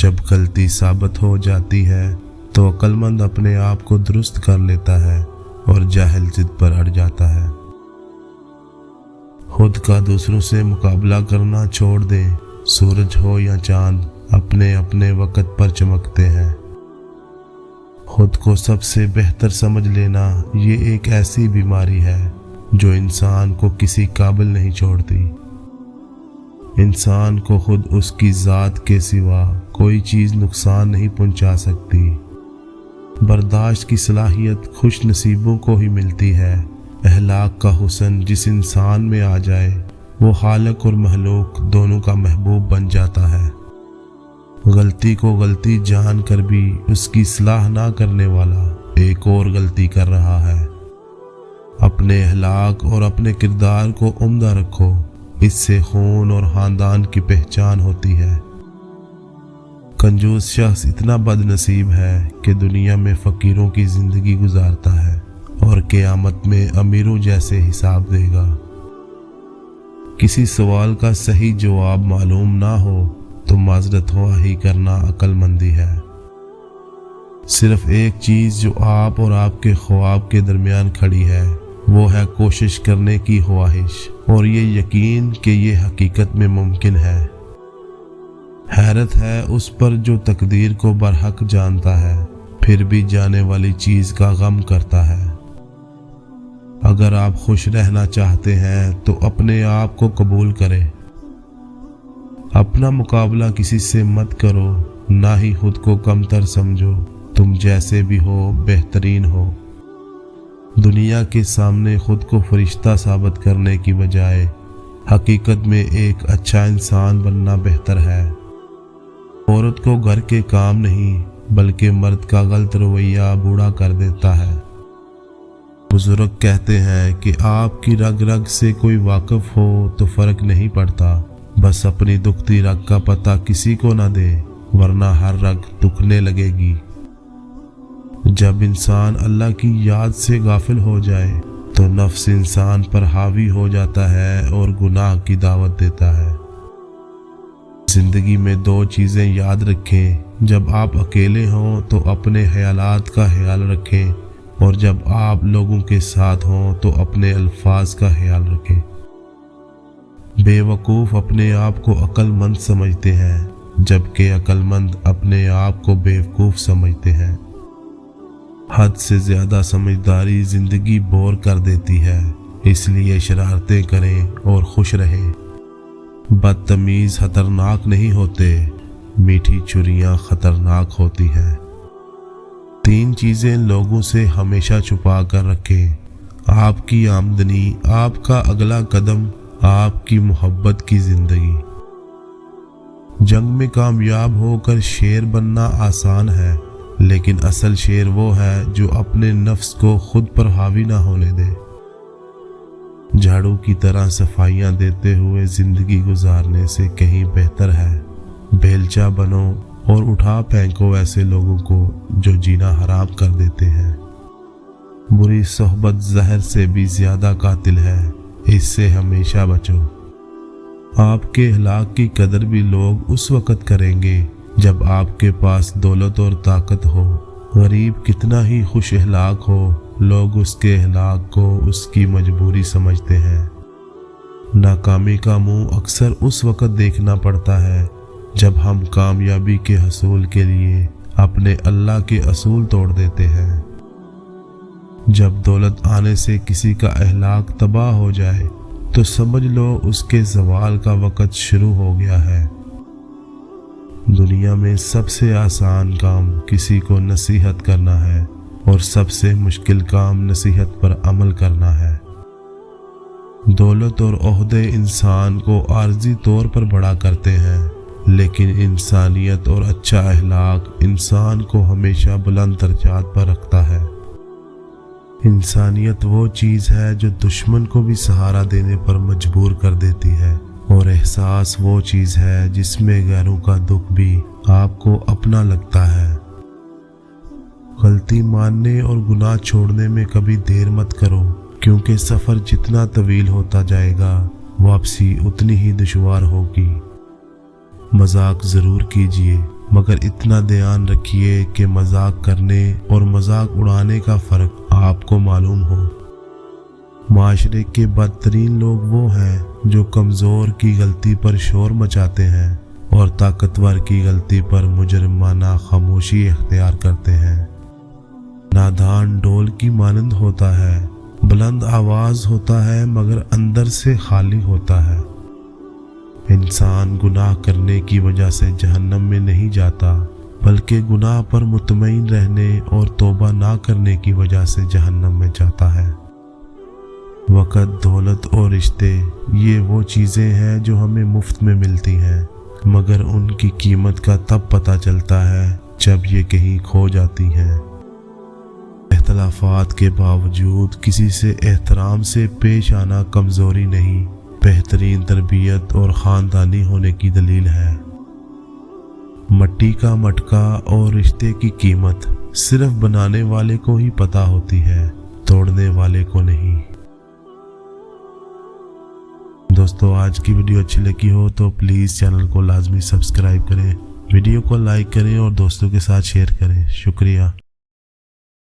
जब गलती साबित हो जाती है तो अक्लमंद अपने आप को दुरुस्त कर लेता है और जाहिल जिद पर अड़ जाता है। खुद का दूसरों से मुकाबला करना छोड़ दें। सूरज हो या चांद अपने अपने वक्त पर चमकते हैं। खुद को सबसे बेहतर समझ लेना ये एक ऐसी बीमारी है जो इंसान को किसी काबिल नहीं छोड़ती। इंसान को खुद उसकी ज़ात के सिवा कोई चीज़ नुकसान नहीं पहुंचा सकती। बर्दाश्त की सलाहियत खुश नसीबों को ही मिलती है। अहलाक का हुस्न जिस इंसान में आ जाए वो खालिक और महलूक दोनों का महबूब बन जाता है। गलती को गलती जान कर भी उसकी सलाह ना करने वाला एक और गलती कर रहा है। अपने अहलाक और अपने किरदार को उम्दा रखो, इससे खून और खानदान की पहचान होती है। कंजूस शख्स इतना बदनसीब है कि दुनिया में फ़कीरों की ज़िंदगी गुजारता है और क़यामत में अमीरों जैसे हिसाब देगा। किसी सवाल का सही जवाब मालूम ना हो तो माजरत ही करना अक्लमंदी है। सिर्फ एक चीज़ जो आप और आपके ख्वाब के दरमियान खड़ी है वो है कोशिश करने की ख्वाहिश और ये यकीन कि ये हकीकत में मुमकिन है। हैरत है उस पर जो तकदीर को बरहक जानता है फिर भी जाने वाली चीज़ का गम करता है। अगर आप खुश रहना चाहते हैं तो अपने आप को कबूल करें। अपना मुकाबला किसी से मत करो, ना ही खुद को कमतर समझो। तुम जैसे भी हो बेहतरीन हो। दुनिया के सामने खुद को फरिश्ता साबित करने की बजाय हकीकत में एक अच्छा इंसान बनना बेहतर है। औरत को घर के काम नहीं बल्कि मर्द का गलत रवैया बूढ़ा कर देता है। बुजुर्ग कहते हैं कि आपकी रग रग से कोई वाकिफ हो तो फर्क नहीं पड़ता, बस अपनी दुखती रग का पता किसी को ना दे वरना हर रग दुखने लगेगी। जब इंसान अल्लाह की याद से गाफिल हो जाए तो नफ्स इंसान पर हावी हो जाता है और गुनाह की दावत देता है। जिंदगी में दो चीज़ें याद रखें, जब आप अकेले हों तो अपने ख्यालात का ख्याल रखें और जब आप लोगों के साथ हों तो अपने अल्फाज का ख्याल रखें। बेवकूफ़ अपने आप को अक्लमंद समझते हैं जबकि अक्लमंद अपने आप को बेवकूफ़ समझते हैं। हद से ज़्यादा समझदारी ज़िंदगी बोर कर देती है, इसलिए शरारतें करें और खुश रहें। बदतमीज़ खतरनाक नहीं होते, मीठी छुरियाँ खतरनाक होती हैं। 3 चीज़ें लोगों से हमेशा छुपा कर रखें, आपकी आमदनी, आपका अगला कदम, आपकी मोहब्बत की ज़िंदगी। जंग में कामयाब होकर शेर बनना आसान है, लेकिन असल शेर वो है जो अपने नफ्स को खुद पर हावी ना होने दे। झाड़ू की तरह सफाइयाँ देते हुए ज़िंदगी गुजारने से कहीं बेहतर है बेलचा बनो और उठा फेंको ऐसे लोगों को जो जीना हराम कर देते हैं। बुरी सोहबत जहर से भी ज़्यादा कातिल है, इससे हमेशा बचो। आपके अखलाक की कदर भी लोग उस वक़्त करेंगे जब आपके पास दौलत और ताकत हो। गरीब कितना ही खुश अखलाक हो, लोग उसके अखलाक को उसकी मजबूरी समझते हैं। नाकामी का मुंह अक्सर उस वक़्त देखना पड़ता है जब हम कामयाबी के हसूल के लिए अपने अल्लाह के असूल तोड़ देते हैं। जब दौलत आने से किसी का अखलाक तबाह हो जाए तो समझ लो उसके ज़वाल का वक़्त शुरू हो गया है। दुनिया में सबसे आसान काम किसी को नसीहत करना है और सबसे मुश्किल काम नसीहत पर अमल करना है। दौलत और ओहदे इंसान को आर्जी तौर पर बड़ा करते हैं, लेकिन इंसानियत और अच्छा अखलाक इंसान को हमेशा बुलंद दर्जात पर रखता है। इंसानियत वो चीज़ है जो दुश्मन को भी सहारा देने पर मजबूर कर देती है, और एहसास वो चीज़ है जिसमें गैरों का दुख भी आपको अपना लगता है। गलती मानने और गुनाह छोड़ने में कभी देर मत करो, क्योंकि सफ़र जितना तवील होता जाएगा वापसी उतनी ही दुश्वार होगी। मजाक ज़रूर कीजिए मगर इतना ध्यान रखिए कि मजाक करने और मजाक उड़ाने का फर्क आपको मालूम हो। माशरे के बदतरीन लोग वो हैं जो कमज़ोर की गलती पर शोर मचाते हैं और ताकतवर की गलती पर मुजरिमाना खामोशी इख्तियार करते हैं। नादान ढोल की मानंद होता है, बुलंद आवाज़ होता है मगर अंदर से खाली होता है। इंसान गुनाह करने की वजह से जहन्नम में नहीं जाता, बल्कि गुनाह पर मुतमईन रहने और तौबा ना करने की वजह से जहन्नम में जाता है। वक़्त, दौलत और रिश्ते ये वो चीज़ें हैं जो हमें मुफ्त में मिलती हैं, मगर उनकी कीमत का तब पता चलता है जब ये कहीं खो जाती हैं। इख्तिलाफात के बावजूद किसी से एहतराम से पेश आना कमज़ोरी नहीं, बेहतरीन तरबियत और ख़ानदानी होने की दलील है। मट्टी का मटका और रिश्ते की कीमत सिर्फ बनाने वाले को ही पता होती है, तोड़ने वाले को नहीं। दोस्तों, आज की वीडियो अच्छी लगी हो तो प्लीज़ चैनल को लाजमी सब्सक्राइब करें, वीडियो को लाइक करें और दोस्तों के साथ शेयर करें। शुक्रिया।